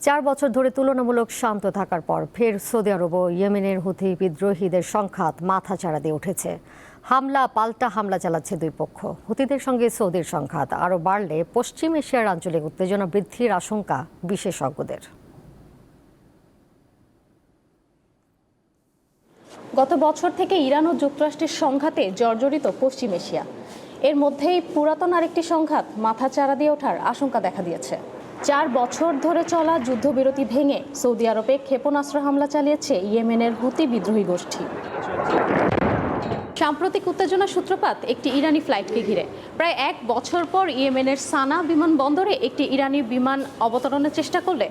4 বছর ধরে তুলনামূলক শান্ত থাকার পর ফের সৌদি আরব ও ইয়েমেনের হুথি বিদ্রোহীদের সংঘাত মাথাচাড়া দিয়ে উঠেছে। হামলা পাল্টা হামলা চালাচ্ছে দুই পক্ষ। হুথিদের সঙ্গে সৌদির সংঘাত আরও বাড়লে পশ্চিম এশিয়ার আঞ্চলিক উত্তেজনা বৃদ্ধির আশঙ্কা বিশেষজ্ঞদের। গত বছর থেকে ইরান ও যুক্তরাষ্ট্রের সংঘাতে জর্জরিত পশ্চিম এশিয়া। এর মধ্যেই পুরাতন আরেকটি সংঘাত মাথাচাড়া দিয়ে ওঠার আশঙ্কা দেখা দিয়েছে। 4 বছর ধরে চলা যুদ্ধবিরতি ভেঙে সৌদি আরবে ক্ষেপণাস্ত্র হামলা চালিয়েছে ইয়েমেনের হুথি বিদ্রোহী গোষ্ঠী। সাম্প্রতিক উত্তেজনার সূত্রপাত একটি ইরানি ফ্লাইটকে ঘিরে। প্রায় 1 বছর পর ইয়েমেনের সানা বিমানবন্দরে একটি ইরানি বিমান অবতরণের চেষ্টা করলে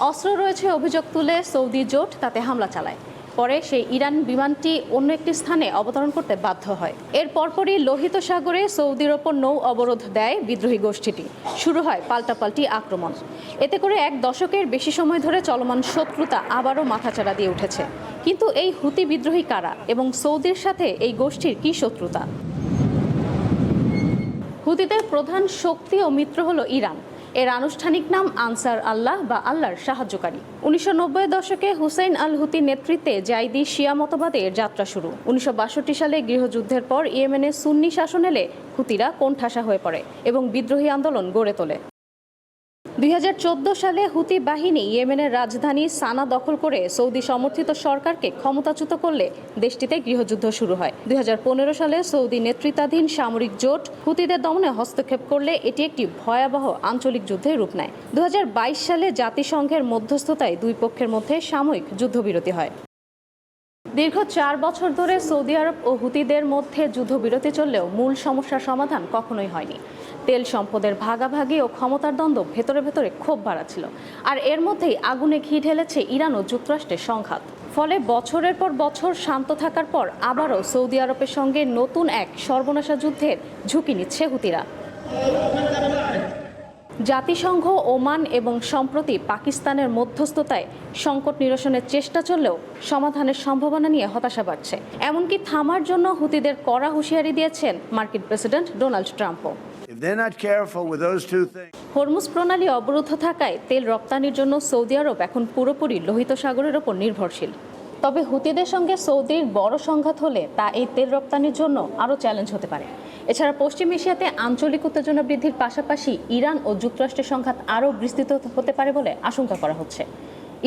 অস্ত্র রয়েছে অভিযোগ তুলে সৌদি জোট তাতে হামলা চালায়। পরে সেই ইরান বিমানটি অন্য একটি স্থানে অবতরণ করতে বাধ্য হয়। এর পরপরই লোহিত সাগরে সৌদির ওপর নৌ অবরোধ দেয় বিদ্রোহী গোষ্ঠীটি। শুরু হয় পাল্টাপাল্টি আক্রমণ। এতে করে 1 দশকের বেশি সময় ধরে চলমান শত্রুতা আবারও মাথাচাড়া দিয়ে উঠেছে। কিন্তু এই হুথি বিদ্রোহী কারা এবং সৌদির সাথে এই গোষ্ঠীর কী শত্রুতা? হুথিদের প্রধান শক্তি ও মিত্র হলো ইরান। এর আনুষ্ঠানিক নাম আনসার আল্লাহ বা আল্লাহর সাহায্যকারী। 1990 দশকে হুসেইন আল হুথির নেতৃত্বে জাইদি শিয়া মতবাদের যাত্রা শুরু। 1962 সালে গৃহযুদ্ধের পর ইয়েমেনে সুন্নি শাসন এলে হুথিরা কোণঠাসা হয়ে পড়ে এবং বিদ্রোহী আন্দোলন গড়ে তোলে। 2014 সালে হুথি বাহিনী ইয়েমেনের রাজধানী সানা দখল করে সৌদি সমর্থিত সরকারকে ক্ষমতাচ্যুত করলে দেশটিতে গৃহযুদ্ধ শুরু হয়। 2015 সালে সৌদি নেতৃত্বাধীন সামরিক জোট হুথিদের দমনে হস্তক্ষেপ করলে এটি একটি ভয়াবহ আঞ্চলিক যুদ্ধে রূপ নেয়। 2022 সালে জাতিসংঘের মধ্যস্থতায় দুই পক্ষের মধ্যে সাময়িক যুদ্ধবিরতি হয়। দীর্ঘ 4 বছর ধরে সৌদি আরব ও হুথিদের মধ্যে যুদ্ধবিরতি চললেও মূল সমস্যার সমাধান কখনোই হয়নি। তেল সম্পদের ভাগাভাগি ও ক্ষমতার দ্বন্দ্ব ভেতরে ভেতরে ক্ষোভ বাড়াচ্ছিল। আর এর মধ্যেই আগুনে ঘি ঢেলেছে ইরান ও যুক্তরাষ্ট্রের সংঘাত। ফলে বছরের পর বছর শান্ত থাকার পর আবারও সৌদি আরবের সঙ্গে নতুন এক সর্বনাশা যুদ্ধের ঝুঁকি নিচ্ছে হুথিরা। জাতিসংঘ, ওমান এবং সম্প্রতি পাকিস্তানের মধ্যস্থতায় সংকট নিরসনের চেষ্টা চললেও সমাধানের সম্ভাবনা নিয়ে হতাশা বাড়ছে। এমনকি থামার জন্য হুথিদের কড়া হুঁশিয়ারি দিয়েছেন মার্কিন প্রেসিডেন্ট ডোনাল্ড ট্রাম্পও। হরমুজ প্রণালী অবরুদ্ধ থাকায় তেল রপ্তানির জন্য সৌদি আরব এখন পুরোপুরি লোহিত সাগরের ওপর নির্ভরশীল। তবে হুথিদের সঙ্গে সৌদির বড় সংঘাত হলে তা এই তেল রপ্তানির জন্য আরও চ্যালেঞ্জ হতে পারে। এছাড়া পশ্চিম এশিয়াতে আঞ্চলিক উত্তেজনা বৃদ্ধির পাশাপাশি ইরান ও যুক্তরাষ্ট্রের সংঘাত আরও বিস্তৃত হতে পারে বলে আশঙ্কা করা হচ্ছে।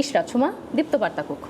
ইশরাত সুমা, দীপ্ত বার্তা কক্ষ।